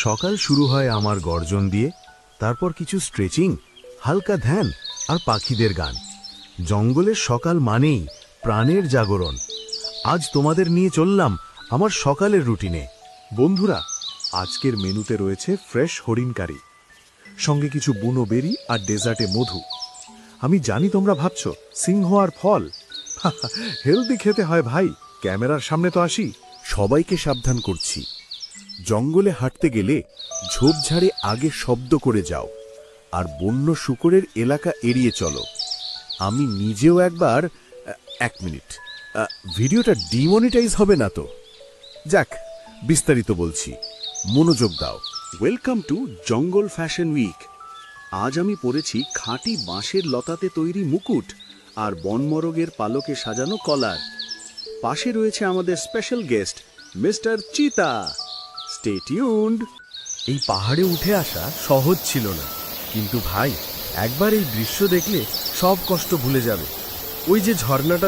সকাল শুরু হয় আমার গর্জন দিয়ে, তারপর কিছু স্ট্রেচিং, হালকা ধ্যান আর পাখিদের গান। জঙ্গলের সকাল মানেই প্রাণের জাগরণ। আজ তোমাদের নিয়ে চললাম আমার সকালের রুটিনে। বন্ধুরা, আজকের মেনুতে রয়েছে ফ্রেশ হরিণ কারি, সঙ্গে কিছু বুনো বেরি আর ডেজার্টে মধু। আমি জানি তোমরা ভাবছো সিংহ আর ফল, হেলদি খেতে হয় ভাই, ক্যামেরার সামনে তো আসি। সবাইকে সাবধান করছি, জঙ্গলে হাঁটতে গেলে ঝোপঝাড়ে আগে শব্দ করে যাও আর বন্য শূকরের এলাকা এড়িয়ে চলো। আমি নিজেও একবার 1 মিনিট, ভিডিওটা ডিমনিটাইজ হবে না তো? যাক, বিস্তারিত বলছি, মনোযোগ দাও। ওয়েলকাম টু জঙ্গল ফ্যাশন উইক। আজ আমি পরেছি খাঁটি বাঁশের লতাতে তৈরি মুকুট আর বনমরগের পালকে সাজানো কলার। পাশে রয়েছে আমাদের স্পেশাল গেস্ট মিস্টার চিতা। Stay tuned. এই পাহাড়ে উঠে আসা সহজ ছিল না, কিন্তু ভাই, একবার এই দৃশ্য দেখলে সব কষ্ট ভুলে যাবে। ওই যে ঝর্ণাটা